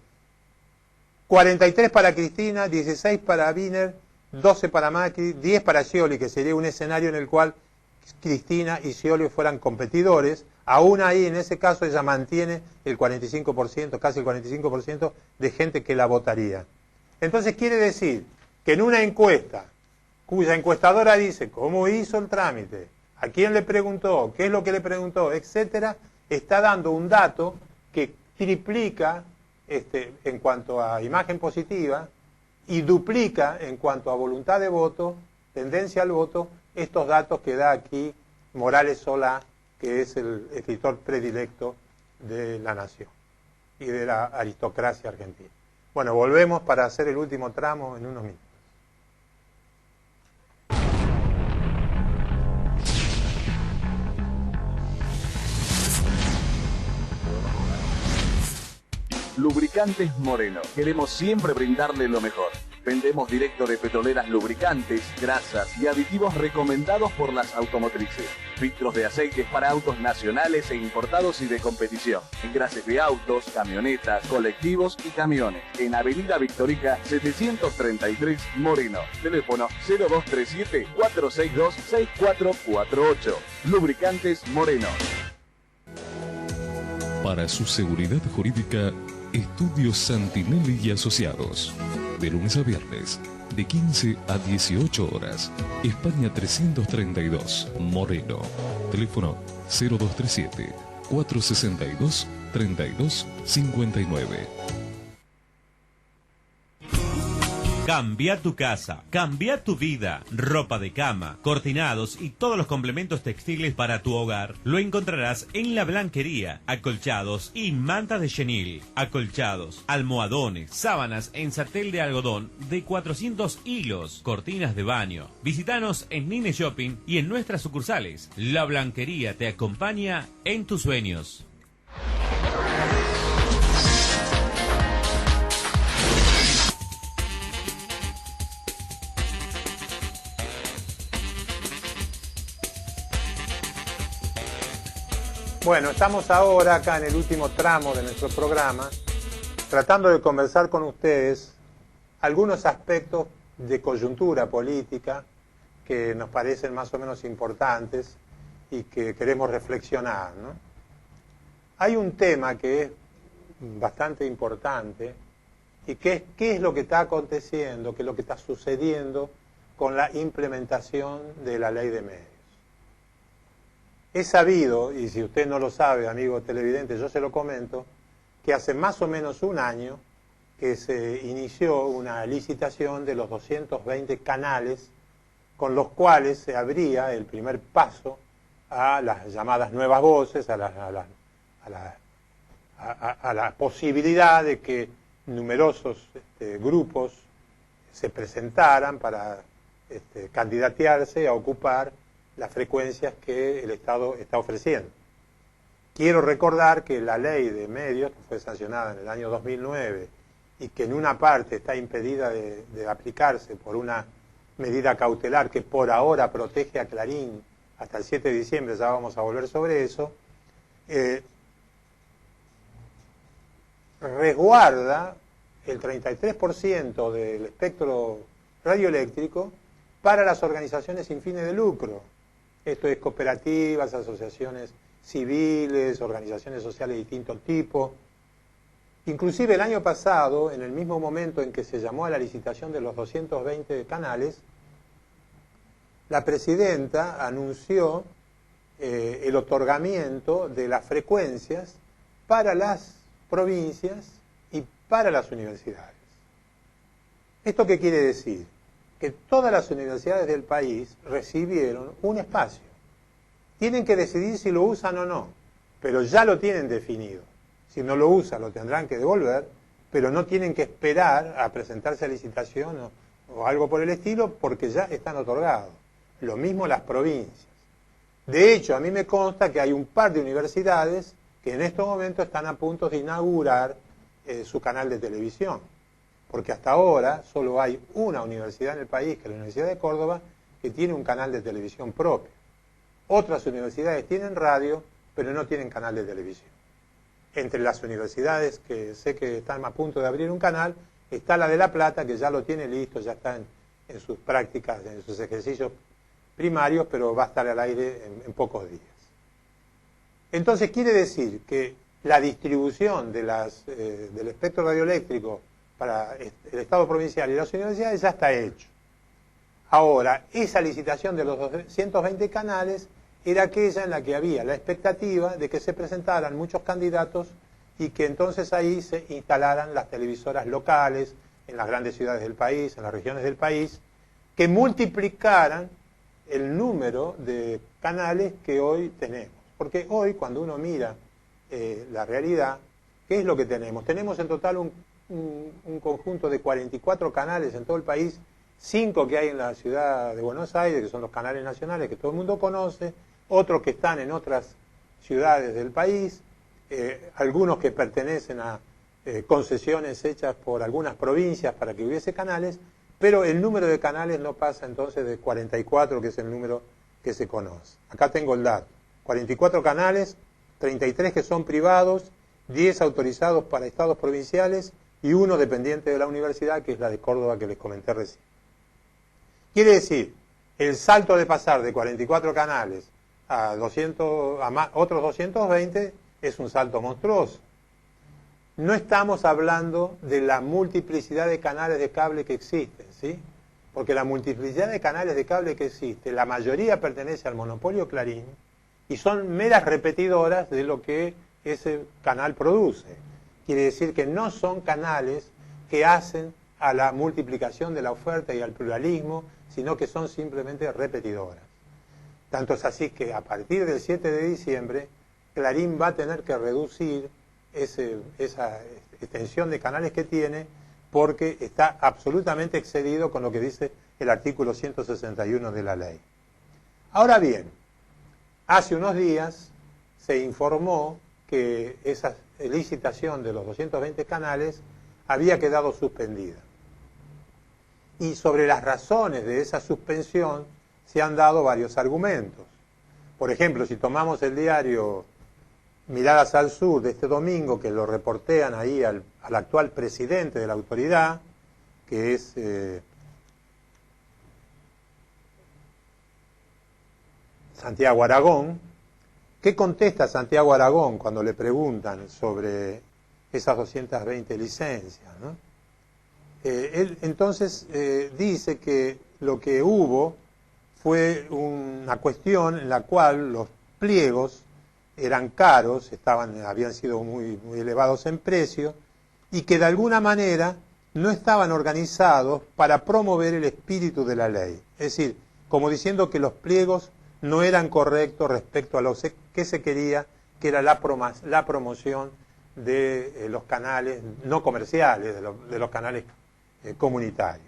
43 para Cristina, 16 para Wiener, 12 para Macri, 10 para Scioli, que sería un escenario en el cual Cristina y Scioli fueran competidores. Aún ahí, en ese caso, ella mantiene el 45%, casi el 45% de gente que la votaría. Entonces quiere decir que en una encuesta, cuya encuestadora dice cómo hizo el trámite, a quién le preguntó, qué es lo que le preguntó, etcétera, está dando un dato que triplica en cuanto a imagen positiva y duplica en cuanto a voluntad de voto, tendencia al voto, estos datos que da aquí Morales Solá, que es el escritor predilecto de La Nación y de la aristocracia argentina. Bueno, volvemos para hacer el último tramo en unos minutos. Lubricantes Moreno. Queremos siempre brindarle lo mejor. Vendemos directo de petroleras lubricantes, grasas y aditivos recomendados por las automotrices. Filtros de aceites para autos nacionales e importados y de competición. Engrases de autos, camionetas, colectivos y camiones. En Avenida Victorica 733 Moreno. Teléfono 0237-462-6448. Lubricantes Moreno. Para su seguridad jurídica, Estudios Santinelli y Asociados. De lunes a viernes, de 15 a 18 horas. España 332, Moreno. Teléfono 0237-462-3259. Cambia tu casa, cambia tu vida. Ropa de cama, cortinados y todos los complementos textiles para tu hogar lo encontrarás en La Blanquería. Acolchados y mantas de chenil. Acolchados, almohadones, sábanas en sartel de algodón de 400 hilos. Cortinas de baño. Visítanos en Nine Shopping y en nuestras sucursales. La Blanquería te acompaña en tus sueños. Bueno, estamos ahora acá en el último tramo de nuestro programa, tratando de conversar con ustedes algunos aspectos de coyuntura política que nos parecen más o menos importantes y que queremos reflexionar, ¿no? Hay un tema que es bastante importante y que es qué es lo que está aconteciendo, qué es lo que está sucediendo con la implementación de la ley de medios. Es sabido, y si usted no lo sabe, amigo televidente, yo se lo comento, que hace más o menos un año que se inició una licitación de los 220 canales con los cuales se abría el primer paso a las llamadas nuevas voces, a la posibilidad de que numerosos grupos se presentaran para candidatearse a ocupar las frecuencias que el Estado está ofreciendo. quiero recordar que la ley de medios, que fue sancionada en el año 2009 y que en una parte está impedida de aplicarse por una medida cautelar que por ahora protege a Clarín hasta el 7 de diciembre, ya vamos a volver sobre eso, resguarda el 33% del espectro radioeléctrico para las organizaciones sin fines de lucro. Esto es cooperativas, asociaciones civiles, organizaciones sociales de distinto tipo. Inclusive el año pasado, en el mismo momento en que se llamó a la licitación de los 220 canales, la presidenta anunció el otorgamiento de las frecuencias para las provincias y para las universidades. ¿Esto qué quiere decir? Que todas las universidades del país recibieron un espacio. Tienen que decidir si lo usan o no, pero ya lo tienen definido. Si no lo usan, lo tendrán que devolver, pero no tienen que esperar a presentarse a licitación o algo por el estilo, porque ya están otorgados. Lo mismo las provincias. De hecho, a mí me consta que hay un par de universidades que en estos momentos están a punto de inaugurar su canal de televisión. Porque hasta ahora solo hay una universidad en el país, que es la Universidad de Córdoba, que tiene un canal de televisión propio. Otras universidades tienen radio, pero no tienen canal de televisión. Entre las universidades que sé que están a punto de abrir un canal, está la de La Plata, que ya lo tiene listo, ya está en sus prácticas, en sus ejercicios primarios, pero va a estar al aire en pocos días. Entonces quiere decir que la distribución de del espectro radioeléctrico para el Estado provincial y las universidades ya está hecho. Ahora, esa licitación de los 220 canales era aquella en la que había la expectativa de que se presentaran muchos candidatos y que entonces ahí se instalaran las televisoras locales en las grandes ciudades del país, en las regiones del país, que multiplicaran el número de canales que hoy tenemos. Porque hoy, cuando uno mira la realidad, ¿qué es lo que tenemos? Tenemos en total un conjunto de 44 canales en todo el país, 5 que hay en la ciudad de Buenos Aires, que son los canales nacionales que todo el mundo conoce, otros que están en otras ciudades del país, algunos que pertenecen a concesiones hechas por algunas provincias para que hubiese canales, pero el número de canales no pasa entonces de 44, que es el número que se conoce. Acá tengo el dato. 44 canales, 33 que son privados, 10 autorizados para estados provinciales y uno dependiente de la universidad, que es la de Córdoba que les comenté recién. Quiere decir, el salto de pasar de 44 canales a otros 220 es un salto monstruoso. No estamos hablando de la multiplicidad de canales de cable que existen, ¿sí? Porque la multiplicidad de canales de cable que existe, la mayoría pertenece al monopolio Clarín y son meras repetidoras de lo que ese canal produce. Quiere decir que no son canales que hacen a la multiplicación de la oferta y al pluralismo, sino que son simplemente repetidoras. Tanto es así que a partir del 7 de diciembre, Clarín va a tener que reducir esa extensión de canales que tiene, porque está absolutamente excedido con lo que dice el artículo 161 de la ley. Ahora bien, hace unos días se informó que esa licitación de los 220 canales había quedado suspendida. Y sobre las razones de esa suspensión se han dado varios argumentos. Por ejemplo, si tomamos el diario Miradas al Sur de este domingo, que lo reportean ahí al actual presidente de la autoridad, que es Santiago Aragón. ¿Qué contesta Santiago Aragón cuando le preguntan sobre esas 220 licencias, ¿no? Él entonces dice que lo que hubo fue una cuestión en la cual los pliegos eran caros, habían sido muy elevados en precio, y que de alguna manera no estaban organizados para promover el espíritu de la ley. Es decir, como diciendo que los pliegos no eran correctos respecto a lo que se quería, que era la promoción de los canales no comerciales, de los canales comunitarios.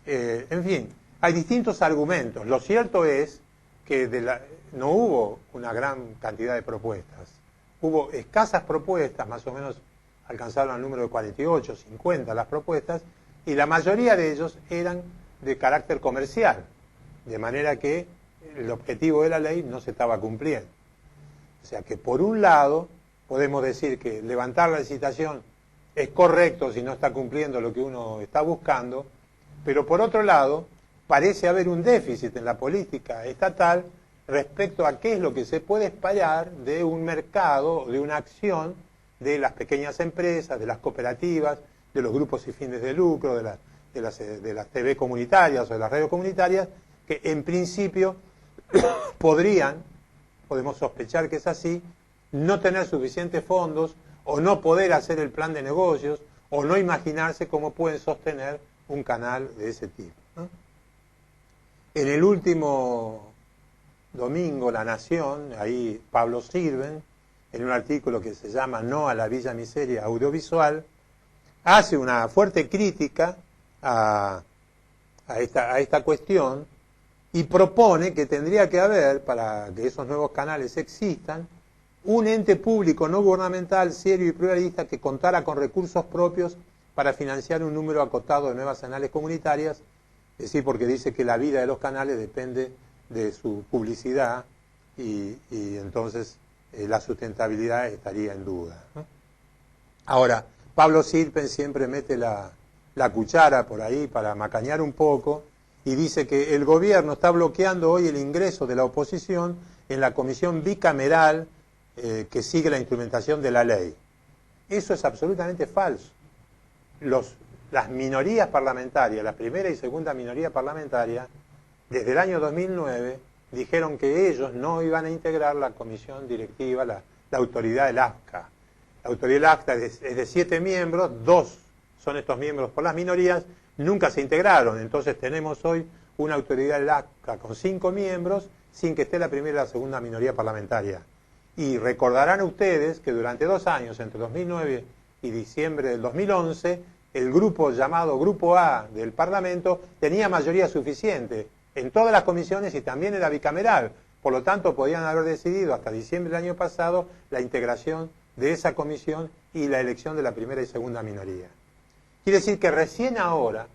En fin, hay distintos argumentos. Lo cierto es que no hubo una gran cantidad de propuestas. hubo escasas propuestas, más o menos alcanzaron el número de 48, 50 las propuestas, y la mayoría de ellos eran de carácter comercial, de manera que el objetivo de la ley no se estaba cumpliendo. O sea que por un lado podemos decir que levantar la licitación es correcto si no está cumpliendo lo que uno está buscando, pero por otro lado parece haber un déficit en la política estatal respecto a qué es lo que se puede esperar de un mercado, de una acción de las pequeñas empresas, de las cooperativas, de los grupos sin fines de lucro, de las TV comunitarias o de las radios comunitarias, que en principio podemos sospechar que es así, no tener suficientes fondos o no poder hacer el plan de negocios o no imaginarse cómo pueden sostener un canal de ese tipo, ¿no? En el último domingo, La Nación, ahí Pablo Sirven, en un artículo que se llama No a la Villa Miseria Audiovisual, hace una fuerte crítica a esta cuestión y propone que tendría que haber, para que esos nuevos canales existan, un ente público no gubernamental, serio y pluralista que contara con recursos propios para financiar un número acotado de nuevas canales comunitarias, es decir, porque dice que la vida de los canales depende de su publicidad y entonces la sustentabilidad estaría en duda, ¿no? Ahora, Pablo Sirpen siempre mete la cuchara por ahí para macañar un poco y dice que el gobierno está bloqueando hoy el ingreso de la oposición en la comisión bicameral que sigue la instrumentación de la ley. Eso es absolutamente falso. Las minorías parlamentarias, la primera y segunda minoría parlamentaria, desde el año 2009 dijeron que ellos no iban a integrar la comisión directiva, la autoridad del AFCA. La autoridad del AFCA es de 7 miembros, 2 son estos miembros por las minorías, nunca se integraron. Entonces tenemos hoy una autoridad del AFCA con 5 miembros sin que esté la primera y la segunda minoría parlamentaria. Y recordarán ustedes que durante 2 años, entre 2009 y diciembre del 2011, el grupo llamado Grupo A del Parlamento tenía mayoría suficiente en todas las comisiones y también era bicameral. Por lo tanto, podían haber decidido hasta diciembre del año pasado la integración de esa comisión y la elección de la primera y segunda minoría. Quiere decir que recién ahora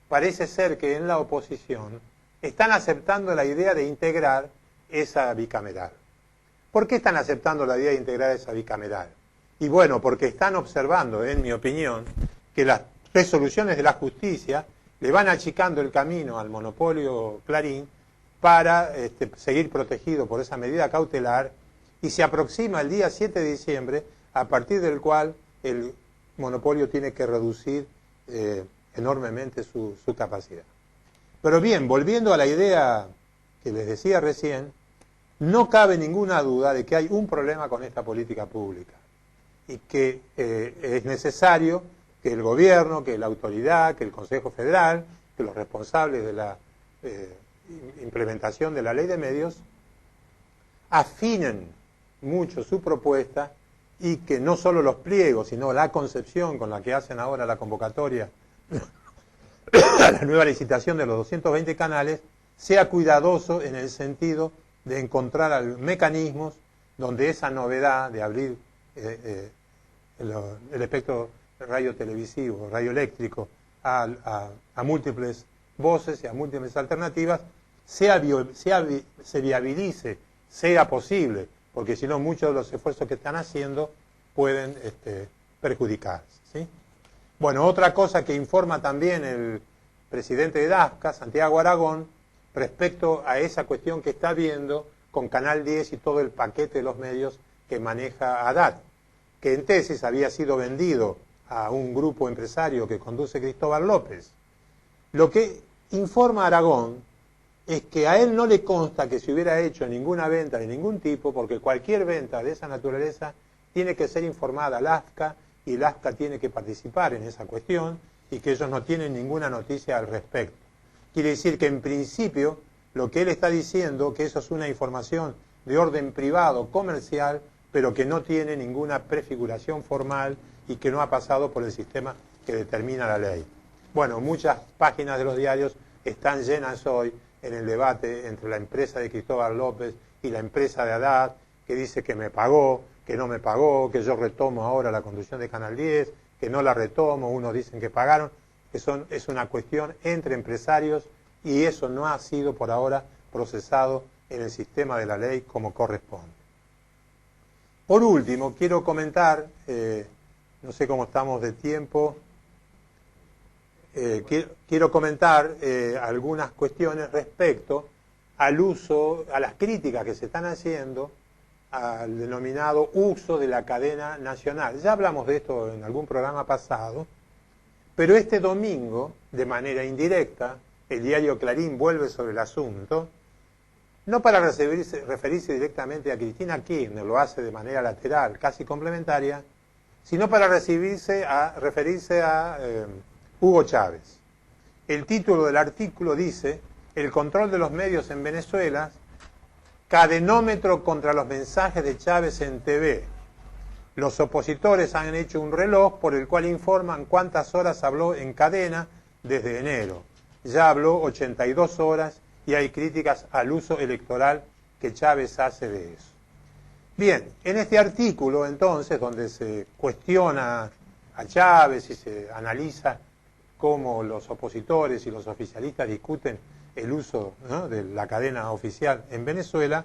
parece ser que en la oposición están aceptando la idea de integrar esa bicameral. ¿Por qué están aceptando la idea de integrar esa bicameral? Y bueno, porque están observando, en mi opinión, que las resoluciones de la justicia le van achicando el camino al monopolio Clarín para seguir protegido por esa medida cautelar, y se aproxima el día 7 de diciembre, a partir del cual el monopolio tiene que reducir enormemente su capacidad. Pero bien, volviendo a la idea que les decía recién, no cabe ninguna duda de que hay un problema con esta política pública y que es necesario que el gobierno, que la autoridad, que el Consejo Federal, que los responsables de la implementación de la ley de medios afinen mucho su propuesta y que no solo los pliegos, sino la concepción con la que hacen ahora la convocatoria a la nueva licitación de los 220 canales sea cuidadoso en el sentido de encontrar mecanismos donde esa novedad de abrir el espectro radio televisivo, radioeléctrico a múltiples voces y a múltiples alternativas se viabilice, sea posible, porque si no muchos de los esfuerzos que están haciendo pueden perjudicarse, ¿sí? Bueno, otra cosa que informa también el presidente de AFCA, Santiago Aragón, respecto a esa cuestión que está viendo con Canal 10 y todo el paquete de los medios que maneja Haddad, que en tesis había sido vendido a un grupo empresario que conduce Cristóbal López. Lo que informa Aragón es que a él no le consta que se hubiera hecho ninguna venta de ningún tipo, porque cualquier venta de esa naturaleza tiene que ser informada al AFCA y el AFCA tiene que participar en esa cuestión y que ellos no tienen ninguna noticia al respecto. Quiere decir que en principio lo que él está diciendo que eso es una información de orden privado, comercial, pero que no tiene ninguna prefiguración formal y que no ha pasado por el sistema que determina la ley. Bueno, muchas páginas de los diarios están llenas hoy en el debate entre la empresa de Cristóbal López y la empresa de Haddad, que dice que me pagó, que no me pagó, que yo retomo ahora la conducción de Canal 10, que no la retomo, unos dicen que pagaron, es una cuestión entre empresarios y eso no ha sido por ahora procesado en el sistema de la ley como corresponde. Por último, quiero comentar, no sé cómo estamos de tiempo, quiero comentar algunas cuestiones respecto al uso, a las críticas que se están haciendo al denominado uso de la cadena nacional. Ya hablamos de esto en algún programa pasado, pero este domingo, de manera indirecta, el diario Clarín vuelve sobre el asunto, no para referirse directamente a Cristina Kirchner, lo hace de manera lateral, casi complementaria, sino para referirse a Hugo Chávez. El título del artículo dice: el control de los medios en Venezuela, cadenómetro contra los mensajes de Chávez en TV. Los opositores han hecho un reloj por el cual informan cuántas horas habló en cadena desde enero. Ya habló 82 horas y hay críticas al uso electoral que Chávez hace de eso. Bien, en este artículo entonces, donde se cuestiona a Chávez y se analiza cómo los opositores y los oficialistas discuten el uso, ¿no?, de la cadena oficial en Venezuela,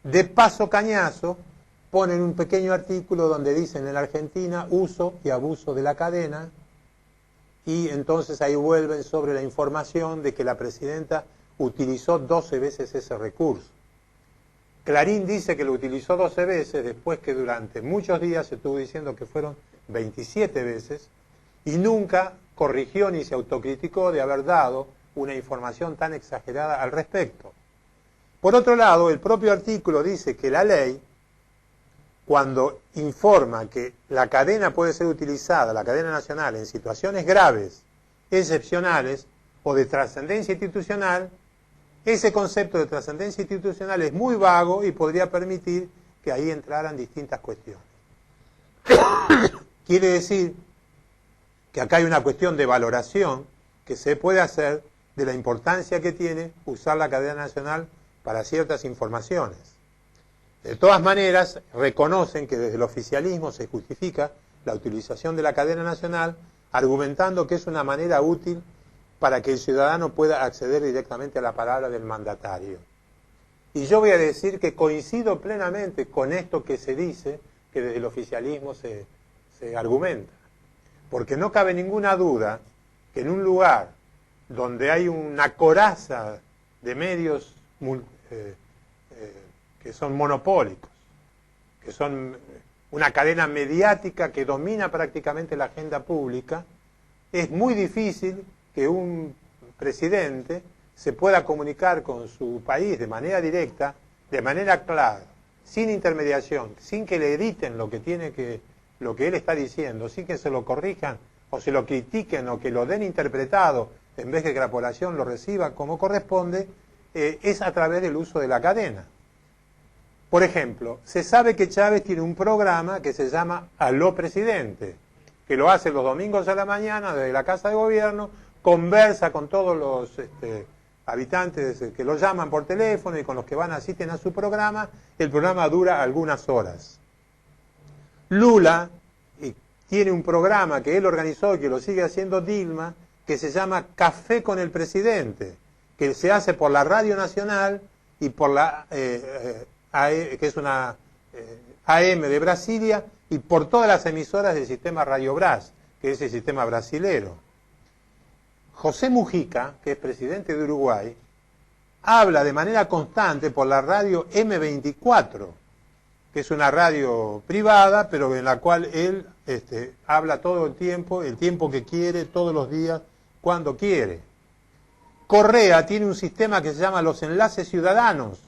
de paso cañazo ponen un pequeño artículo donde dicen en la Argentina uso y abuso de la cadena, y entonces ahí vuelven sobre la información de que la presidenta utilizó 12 veces ese recurso. Clarín dice que lo utilizó 12 veces después que durante muchos días se estuvo diciendo que fueron 27 veces y nunca corrigió ni se autocriticó de haber dado una información tan exagerada al respecto. Por otro lado, el propio artículo dice que la ley, cuando informa que la cadena puede ser utilizada, la cadena nacional, en situaciones graves, excepcionales o de trascendencia institucional, ese concepto de trascendencia institucional es muy vago y podría permitir que ahí entraran distintas cuestiones. Quiere decir que acá hay una cuestión de valoración que se puede hacer de la importancia que tiene usar la cadena nacional para ciertas informaciones. De todas maneras, reconocen que desde el oficialismo se justifica la utilización de la cadena nacional, argumentando que es una manera útil para que el ciudadano pueda acceder directamente a la palabra del mandatario. Y yo voy a decir que coincido plenamente con esto que se dice, que desde el oficialismo se argumenta. Porque no cabe ninguna duda que en un lugar donde hay una coraza de medios que son monopólicos, que son una cadena mediática que domina prácticamente la agenda pública, es muy difícil que un presidente se pueda comunicar con su país de manera directa, de manera clara, sin intermediación, sin que le editen lo que él está diciendo, sin que se lo corrijan o se lo critiquen o que lo den interpretado en vez de que la población lo reciba como corresponde, es a través del uso de la cadena. Por ejemplo, se sabe que Chávez tiene un programa que se llama Aló Presidente, que lo hace los domingos a la mañana desde la Casa de Gobierno, conversa con todos los habitantes que lo llaman por teléfono y con los que asisten a su programa. El programa dura algunas horas. Lula tiene un programa que él organizó y que lo sigue haciendo Dilma, que se llama Café con el Presidente, que se hace por la Radio Nacional y por la que es una AM de Brasilia, y por todas las emisoras del sistema Radio Brás, que es el sistema brasilero. José Mujica, que es presidente de Uruguay, habla de manera constante por la radio M24, que es una radio privada, pero en la cual él habla todo el tiempo que quiere, todos los días, cuando quiere. Correa tiene un sistema que se llama Los Enlaces Ciudadanos,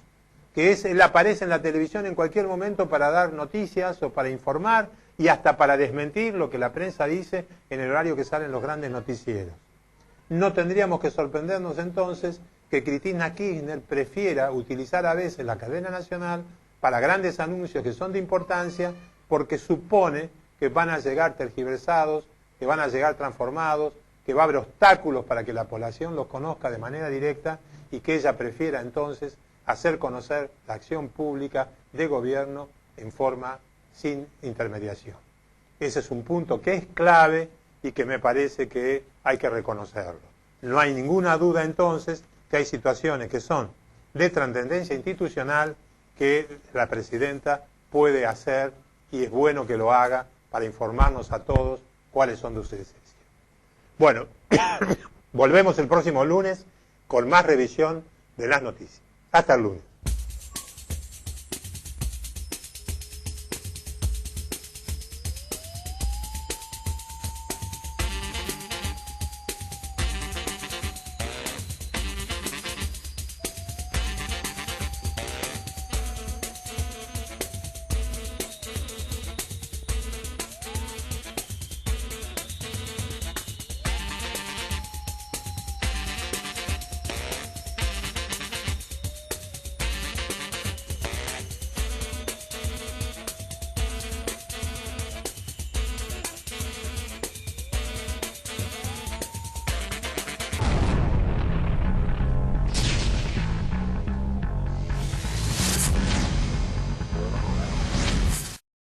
que él aparece en la televisión en cualquier momento para dar noticias o para informar y hasta para desmentir lo que la prensa dice en el horario que salen los grandes noticieros. No tendríamos que sorprendernos entonces que Cristina Kirchner prefiera utilizar a veces la cadena nacional para grandes anuncios que son de importancia, porque supone que van a llegar tergiversados, que van a llegar transformados, que va a haber obstáculos para que la población los conozca de manera directa y que ella prefiera entonces hacer conocer la acción pública de gobierno en forma sin intermediación. Ese es un punto que es clave y que me parece que hay que reconocerlo. No hay ninguna duda entonces que hay situaciones que son de trascendencia institucional que la presidenta puede hacer y es bueno que lo haga para informarnos a todos cuáles son sus esencias. Bueno, volvemos el próximo lunes con más revisión de las noticias. Hasta el lunes.